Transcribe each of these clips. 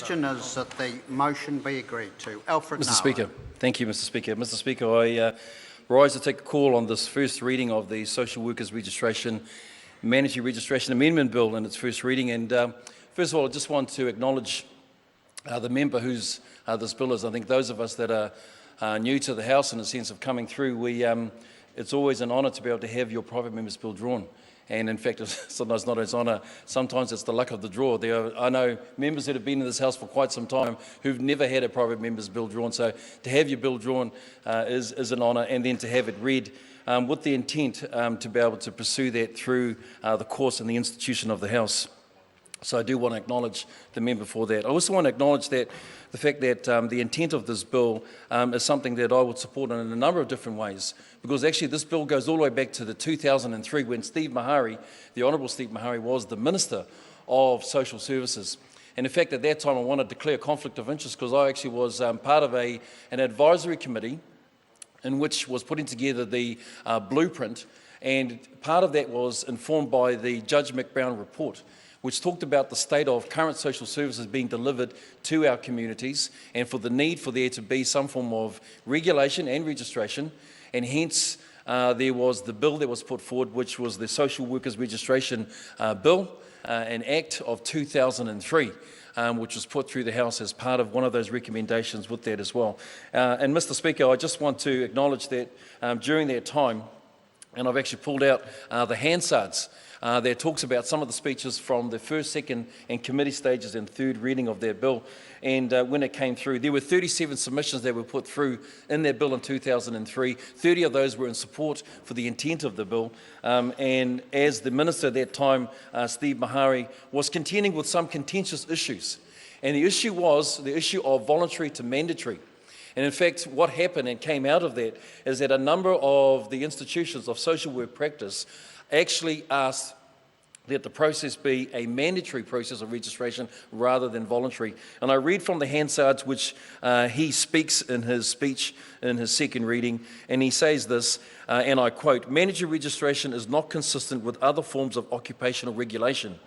question is that the motion be agreed to. Alfred Mr. Nara. Speaker. Thank you, Mr. Speaker. Mr. Speaker, I rise to take a call on this first reading of the Social Workers Registration, Mandatory Registration Amendment Bill in its first reading. And first of all, I just want to acknowledge the member whose this bill is. I think those of us that are new to the House in the sense of coming through, it's always an honour to be able to have your private member's bill drawn. And in fact, it's sometimes not as honour, sometimes it's the luck of the draw. I know members that have been in this House for quite some time who've never had a private member's bill drawn. So to have your bill drawn is an honour, and then to have it read with the intent to be able to pursue that through the course and the institution of the House. So I do want to acknowledge the member for that. I also want to acknowledge that the fact that the intent of this bill is something that I would support in a number of different ways, because actually this bill goes all the way back to the 2003 when Steve Mahari, the Honourable Steve Mahari, was the Minister of Social Services. And in fact, at that time I wanted to declare conflict of interest because I actually was part of an advisory committee in which was putting together the blueprint, and part of that was informed by the Judge McBrown report, which talked about the state of current social services being delivered to our communities and for the need for there to be some form of regulation and registration. And hence there was the bill that was put forward, which was the Social Workers Registration Bill, an Act of 2003, which was put through the House as part of one of those recommendations with that as well. And Mr. Speaker, I just want to acknowledge that during that time, and I've actually pulled out the Hansards, that talks about some of the speeches from the first, second and committee stages and third reading of their bill. And when it came through, there were 37 submissions that were put through in their bill in 2003. 30 of those were in support for the intent of the bill. And as the Minister at that time, Steve Mahari, was contending with some contentious issues. And the issue was the issue of voluntary to mandatory. And in fact, what happened and came out of that is that a number of the institutions of social work practice actually asked that the process be a mandatory process of registration rather than voluntary. And I read from the Hansards, which he speaks in his speech in his second reading, and he says this, and I quote, "Mandatory registration is not consistent with other forms of occupational regulation.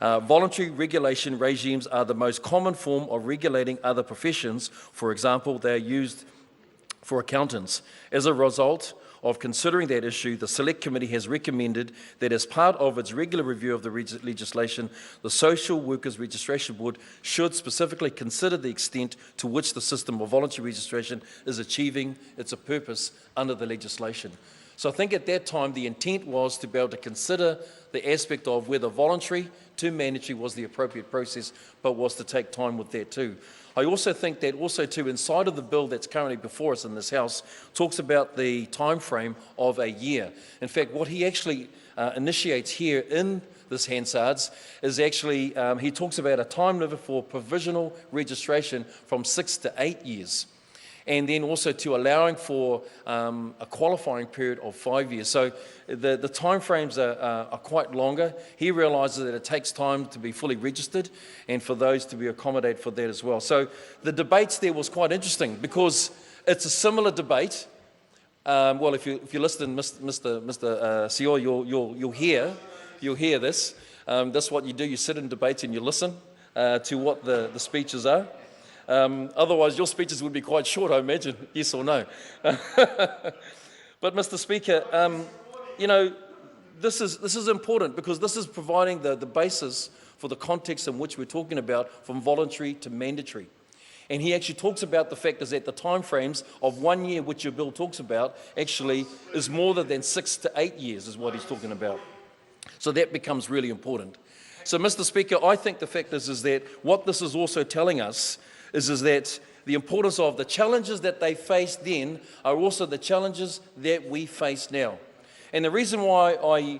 Voluntary regulation regimes are the most common form of regulating other professions. For example, they are used for accountants. As a result of considering that issue, the Select Committee has recommended that as part of its regular review of the legislation, the Social Workers Registration Board should specifically consider the extent to which the system of voluntary registration is achieving its purpose under the legislation." So I think at that time the intent was to be able to consider the aspect of whether voluntary to mandatory was the appropriate process, but was to take time with that too. I also think that also too inside of the bill that's currently before us in this House talks about the time frame of a year. In fact, what he actually initiates here in this Hansards is actually, he talks about a time limit for provisional registration from 6 to 8 years. And then also to allowing for a qualifying period of 5 years. So the timeframes are quite longer. He realises that it takes time to be fully registered and for those to be accommodated for that as well. So the debates there was quite interesting because it's a similar debate. Well, if you listen, Mr. Seoa, you'll hear this. That's what you do. You sit in debates and you listen to what the speeches are. Otherwise, your speeches would be quite short, I imagine, yes or no. But, Mr. Speaker, you know, this is important because this is providing the basis for the context in which we're talking about from voluntary to mandatory. And he actually talks about the fact is that the timeframes of 1 year, which your bill talks about, actually is more than 6 to 8 years is what he's talking about. So that becomes really important. So, Mr. Speaker, I think the fact is that what this is also telling us is that the importance of the challenges that they faced then are also the challenges that we face now. And the reason why I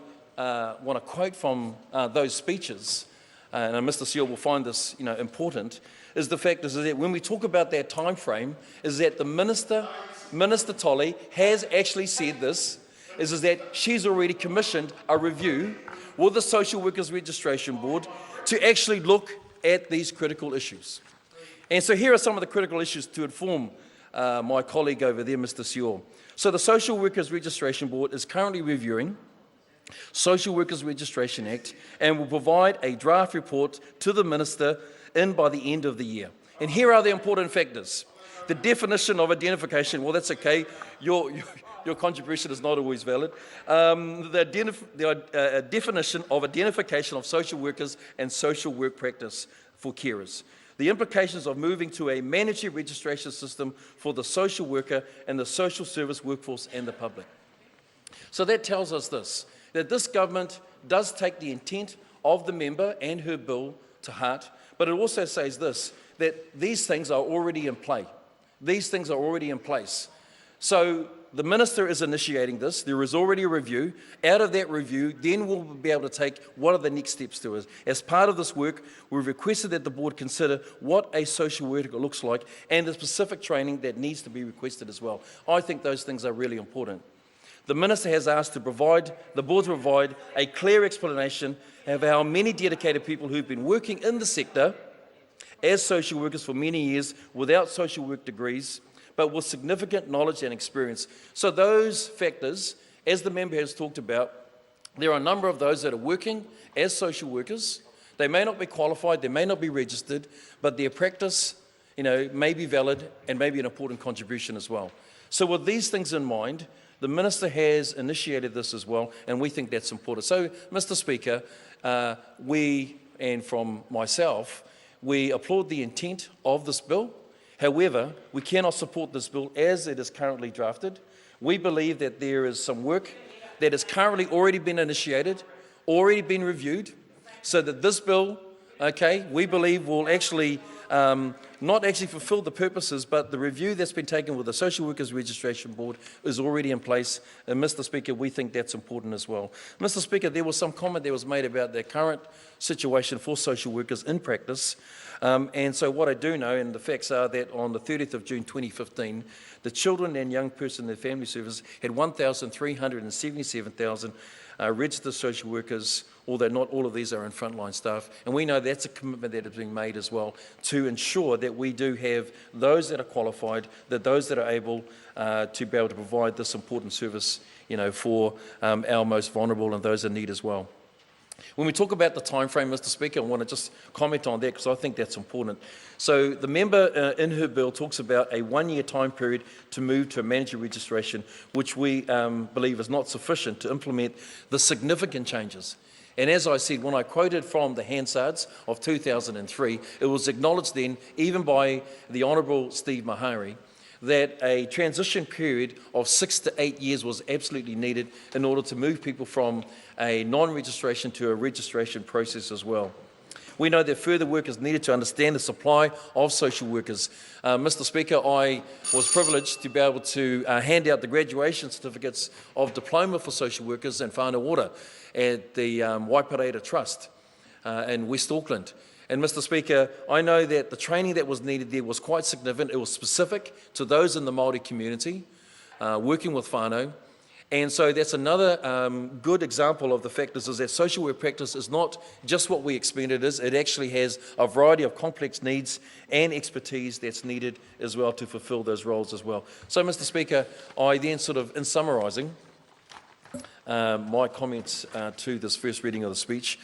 want to quote from those speeches, and Mr. Seoa will find this important, is the fact is that when we talk about that time frame, is that the Minister Tolley has actually said this, is that she's already commissioned a review with the Social Workers Registration Board to actually look at these critical issues. And so here are some of the critical issues to inform my colleague over there, Mr. Seoa. So the Social Workers Registration Board is currently reviewing Social Workers Registration Act and will provide a draft report to the Minister in by the end of the year. And here are the important factors. The definition of identification, well, that's okay. Your contribution is not always valid. The definition of identification of social workers and social work practice for carers. The implications of moving to a mandatory registration system for the social worker and the social service workforce and the public. So that tells us this, that this government does take the intent of the member and her bill to heart, but it also says this, that these things are already in play. These things are already in place. So the minister is initiating this. There is already a review. Out of that review, then we'll be able to take what are the next steps to it. As part of this work, we've requested that the board consider what a social worker looks like and the specific training that needs to be requested as well. I think those things are really important. The minister has asked the board to provide a clear explanation of how many dedicated people who've been working in the sector as social workers for many years without social work degrees, but with significant knowledge and experience. So those factors, as the member has talked about, there are a number of those that are working as social workers. They may not be qualified, they may not be registered, but their practice, may be valid and may be an important contribution as well. So with these things in mind, the minister has initiated this as well, and we think that's important. So, Mr. Speaker, and from myself, we applaud the intent of this bill. However, we cannot support this bill as it is currently drafted. We believe that there is some work that has currently already been initiated, already been reviewed, so that this bill, we believe will actually not actually fulfill the purposes, but the review that's been taken with the Social Workers Registration Board is already in place. And Mr. Speaker, we think that's important as well. Mr. Speaker, there was some comment that was made about the current situation for social workers in practice. And so what I do know, and the facts are that on the 30th of June 2015, the Children and Young Person and Family Service had 1,377,000 registered social workers, although not all of these are in frontline staff. And we know that's a commitment that is being made as well to ensure that we do have those that are qualified, that those that are able to be able to provide this important service, for our most vulnerable and those in need as well. When we talk about the time frame, Mr. Speaker, I want to just comment on that because I think that's important. So the member in her bill talks about a 1-year time period to move to a mandatory registration, which we believe is not sufficient to implement the significant changes. And as I said, when I quoted from the Hansards of 2003, it was acknowledged then, even by the Honourable Steve Mahari, that a transition period of 6 to 8 years was absolutely needed in order to move people from a non-registration to a registration process as well. We know that further work is needed to understand the supply of social workers. Mr. Speaker, I was privileged to be able to hand out the graduation certificates of diploma for social workers in whānau ora at the Waipareira Trust in West Auckland. And Mr. Speaker, I know that the training that was needed there was quite significant. It was specific to those in the Māori community, working with whānau. And so that's another good example of the factors is that social work practice is not just what we expect it is. It actually has a variety of complex needs and expertise that's needed as well to fulfill those roles as well. So, Mr. Speaker, I then in summarising my comments to this first reading of the speech,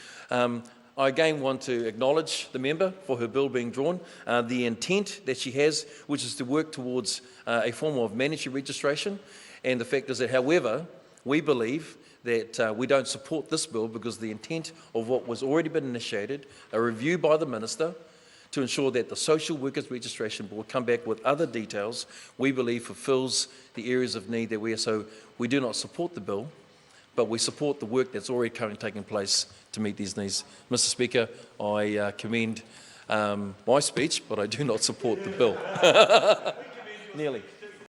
I again want to acknowledge the member for her bill being drawn, the intent that she has, which is to work towards a form of mandatory registration, and the fact is that, however, we believe that we don't support this bill because the intent of what was already been initiated, a review by the minister to ensure that the Social Workers Registration Board come back with other details, we believe fulfills the areas of need that we are. So we do not support the bill, but we support the work that's already currently taking place to meet these needs. Mr. Speaker, I commend my speech, but I do not support the bill. Nearly.